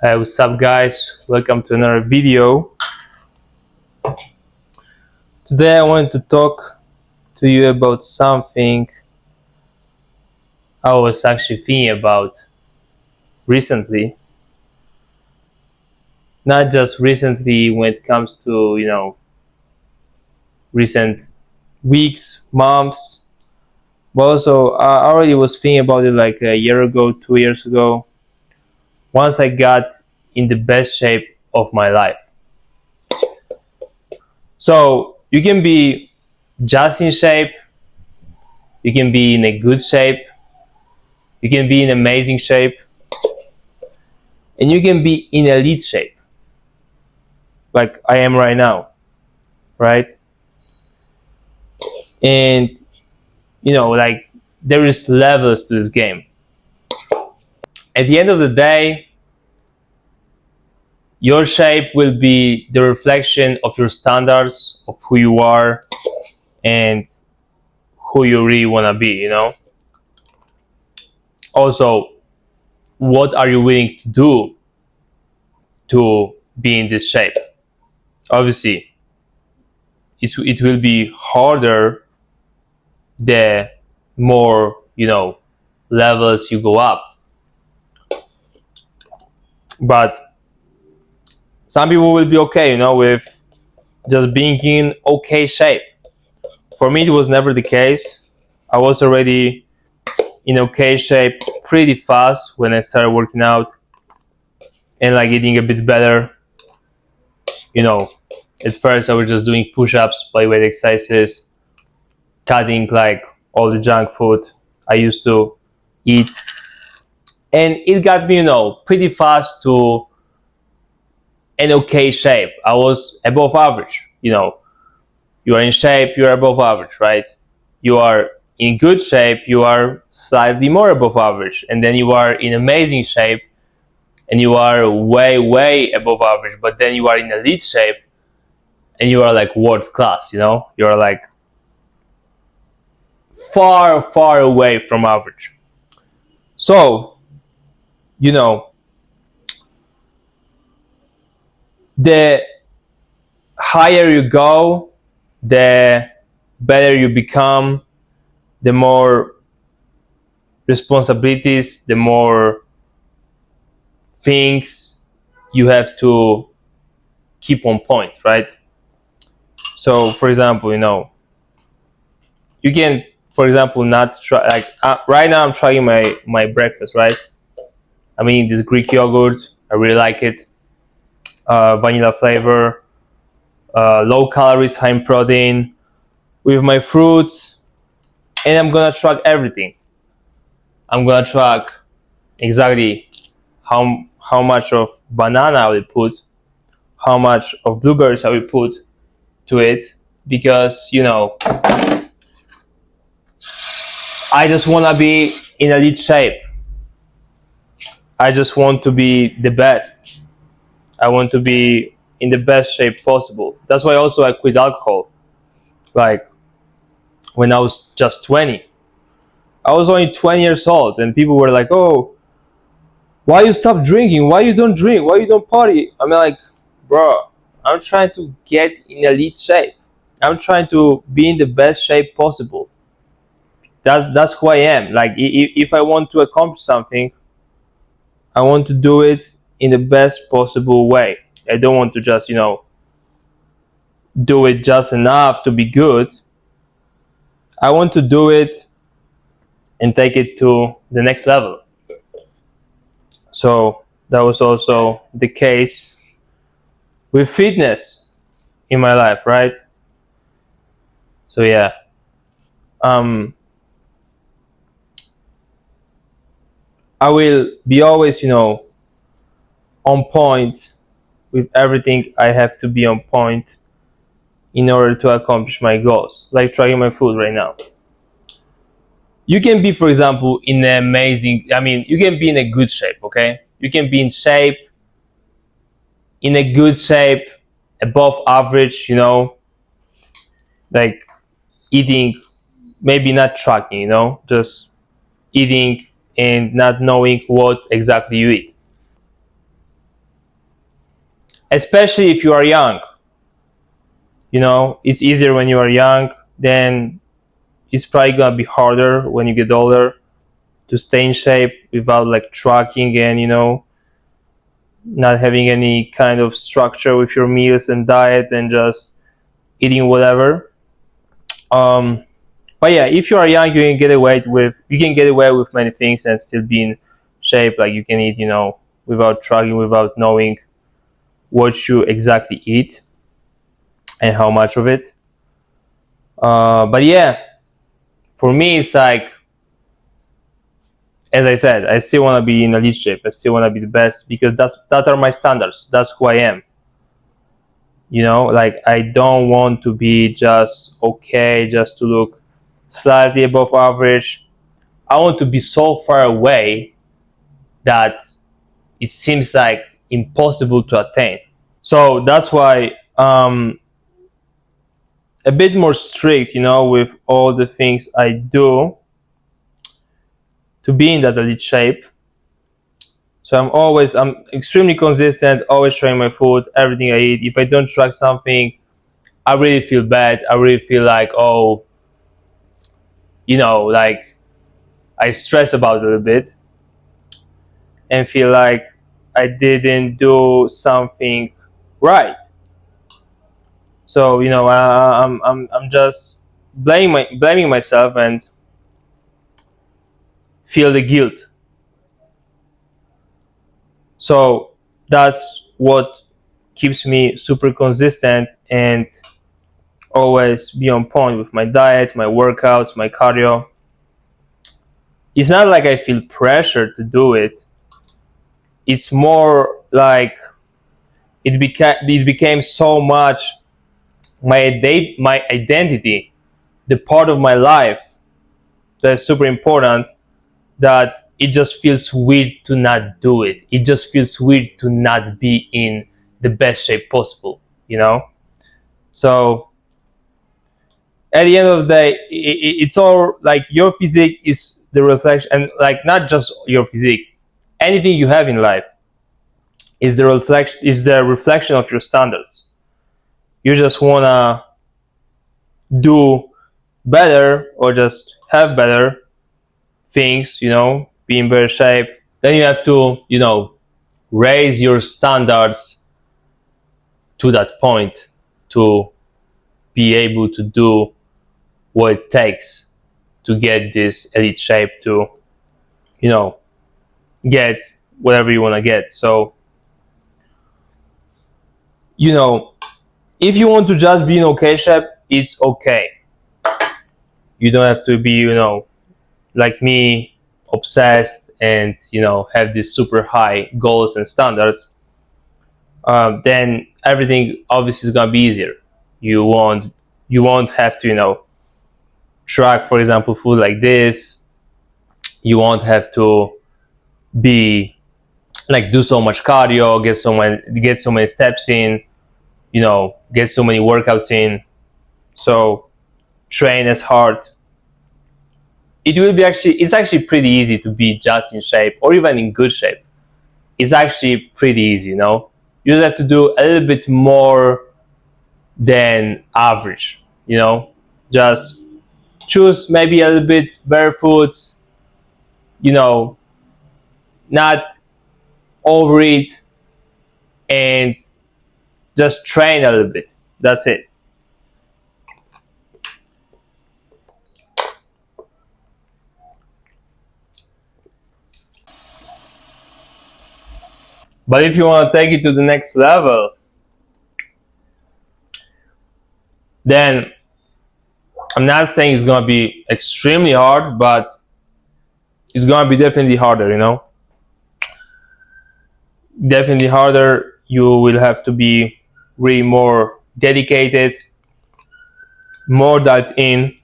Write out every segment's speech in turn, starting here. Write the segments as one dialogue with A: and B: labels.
A: Hi, what's up guys? Welcome to another video. Today I wanted to talk to you about something I was actually thinking about recently. Not just recently when it comes to, recent weeks, months, but also I already was thinking about it like a year ago, 2 years ago, once I got in the best shape of my life. So you can be just in shape, you can be in a good shape, you can be in amazing shape, and you can be in elite shape, like I am right now, right? And like there is levels to this game. At the end of the day, your shape will be the reflection of your standards, of who you are, and who you really want to be. Also, what are you willing to do to be in this shape? Obviously, it will be harder the more levels you go up, but some people will be okay with just being in okay shape. For me it was never the case. I was already in okay shape pretty fast when I started working out and like eating a bit better. At first I was just doing push-ups, bodyweight exercises, cutting like all the junk food I used to eat, and it got me pretty fast to an okay shape. I was above average. You are in shape, you are above average, right? You are in good shape, you are slightly more above average, and then you are in amazing shape and you are way above average, but then you are in elite shape and you are like world class. You are like far away from average. So the higher you go, the better you become, the more responsibilities, the more things you have to keep on point, right? So for example, you can, for example, not try like right now I'm trying my breakfast, right? I'm eating this Greek yogurt. I really like it. Vanilla flavor, low calories, high in protein, with my fruits, and I'm gonna track everything. I'm gonna track exactly how much of banana I will put, how much of blueberries I will put to it, because I just want to be in elite shape. I just want to be the best. I want to be in the best shape possible. That's why also I quit alcohol. Like when I was just 20. I was only 20 years old and people were like, "Oh, why you stop drinking? Why you don't drink? Why you don't party?" I'm like, "Bro, I'm trying to get in elite shape. I'm trying to be in the best shape possible. That's who I am. Like if I want to accomplish something, I want to do it in the best possible way. I don't want to just, do it just enough to be good. I want to do it and take it to the next level." So that was also the case with fitness in my life, right? So yeah, um, I will be always, on point with everything. I have to be on point in order to accomplish my goals, like tracking my food right now. You can be, for example, in an amazing, you can be in a good shape, okay? You can be in shape, in a good shape, above average, like eating, maybe not tracking, just eating and not knowing what exactly you eat. especially if you are young. You know, it's easier when you are young, then it's probably gonna be harder when you get older to stay in shape without like tracking and, you know, not having any kind of structure with your meals and diet and just eating whatever. um but yeah, if you are young, you can get away with many things and still be in shape. Like you can eat, you know, without tracking, without knowing what you exactly eat and how much of it. But yeah, for me, it's like, as I said, I still want to be in elite shape. I still want to be the best because that are my standards. That's who I am. You know, like I don't want to be just okay, just to look slightly above average. I want to be so far away that it seems like impossible to attain. So that's why a bit more strict, you know, with all the things I do to be in that elite shape. So I'm extremely consistent, always trying my food, everything I eat. If I don't track something, I really feel bad. I really feel like, oh, you know, like I stress about it a little bit and feel like I didn't do something right. So, you know, I'm just blaming myself and feel the guilt. So that's what keeps me super consistent and always be on point with my diet, my workouts, my cardio. It's not like I feel pressure to do it. It's more like it became so much my identity, the part of my life that's super important, that it just feels weird to not do it. It just feels weird to not be in the best shape possible, you know? So at the end of the day, it's all like your physique is the reflection, and like not just your physique, anything you have in life is the reflection of your standards. You just wanna do better or just have better things, you know, be in better shape. Then you have to, you know, raise your standards to that point to be able to do what it takes to get this elite shape, to, you know, get whatever you want to get. So, you know, if you want to just be in okay shape, it's okay. You don't have to be, you know, like me, obsessed and, you know, have these super high goals and standards. Then everything obviously is gonna be easier. You won't have to, you know, track, for example, food like this. You won't have to be like do so much cardio, get so many steps in, you know, get so many workouts in. So train as hard. It's actually pretty easy to be just in shape or even in good shape. It's actually pretty easy, you know. You just have to do a little bit more than average, you know. Just choose maybe a little bit better foods, you know, not overeat, and just train a little bit. That's it. But if you want to take it to the next level, then I'm not saying it's gonna be extremely hard, but it's gonna be definitely harder, you know. Definitely harder. You will have to be really more dedicated, more dialed in,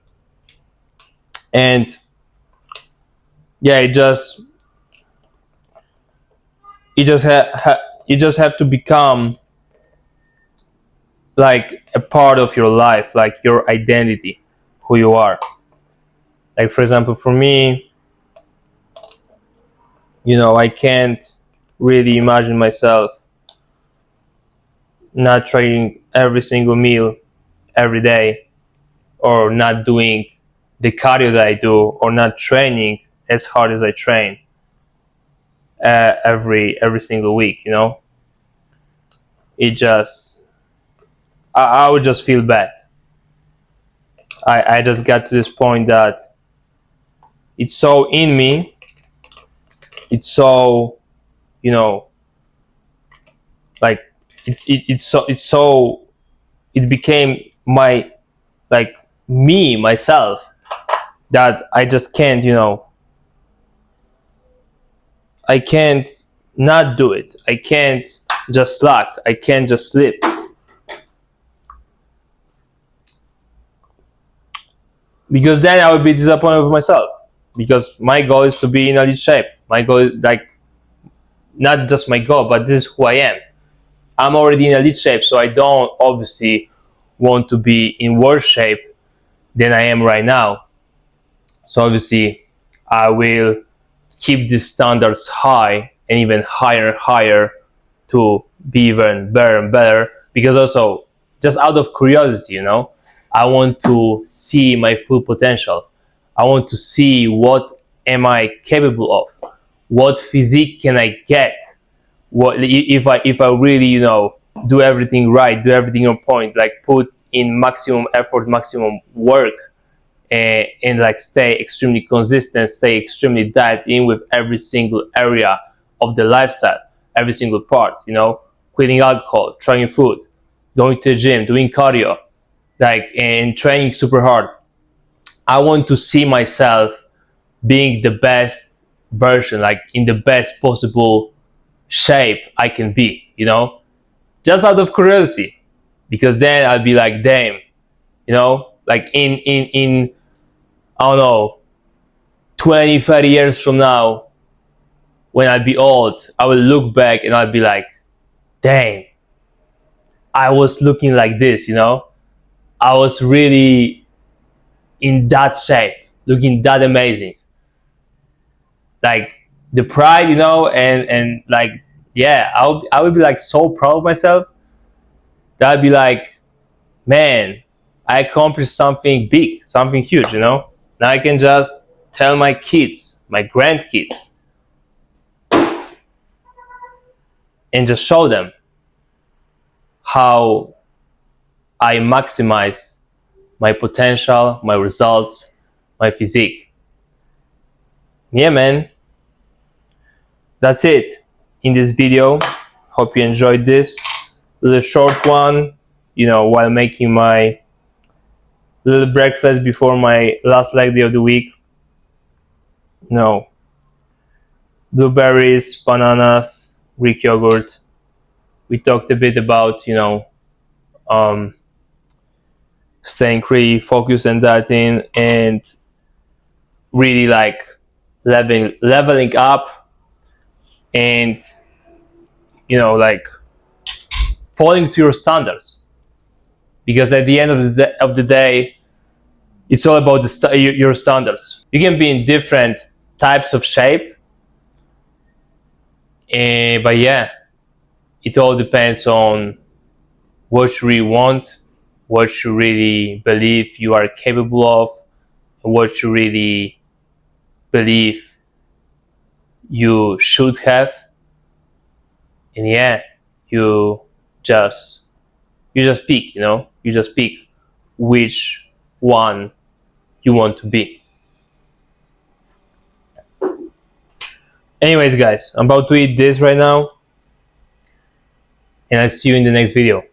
A: and yeah, you just have to become like a part of your life, like your identity, who you are. Like for example, for me, you know, I can't really imagine myself not trying every single meal every day, or not doing the cardio that I do, or not training as hard as I train every single week. It just I would just feel bad. I just got to this point that it's so in me. It's so, you know, like it became my, like, me myself, that I just can't, I can't not do it. I can't just slack. I can't just sleep. Because then I would be disappointed with myself. Because my goal is to be in elite shape. My goal is, like, not just my goal, but this is who I am. I'm already in elite shape, so I don't obviously want to be in worse shape than I am right now. So obviously, I will keep these standards high and even higher and higher to be even better and better. Because also, just out of curiosity, I want to see my full potential. I want to see what am I capable of, what physique can I get, what if I really, do everything right, do everything on point, like put in maximum effort, maximum work, and like stay extremely consistent, stay extremely dialed in with every single area of the lifestyle, every single part, quitting alcohol, trying food, going to the gym, doing cardio, like, and training super hard. I want to see myself being the best version, like in the best possible shape I can be, just out of curiosity. Because then I'll be like, damn, like in I don't know, 20, 30 years from now, when I'll be old, I will look back and I'll be like, dang, I was looking like this, I was really in that shape, looking that amazing. Like the pride, and like, yeah, I would be like so proud of myself that I'd be like, man, I accomplished something big, something huge, Now I can just tell my kids, my grandkids, and just show them how I maximize my potential, my results, my physique. Yeah, man. That's it in this video. Hope you enjoyed this little short one, while making my little breakfast before my last leg day of the week. Blueberries, bananas, Greek yogurt. We talked a bit about, um, staying pretty focused and dieting, and really like leveling up, and like falling to your standards. Because at the end of the day, it's all about your standards. You can be in different types of shape, but yeah, it all depends on what you really want, what you really believe you are capable of, and what you really believe you should have. And yeah, you just pick, you just pick which one you want to be. Anyways, guys, I'm about to eat this right now, and I'll see you in the next video.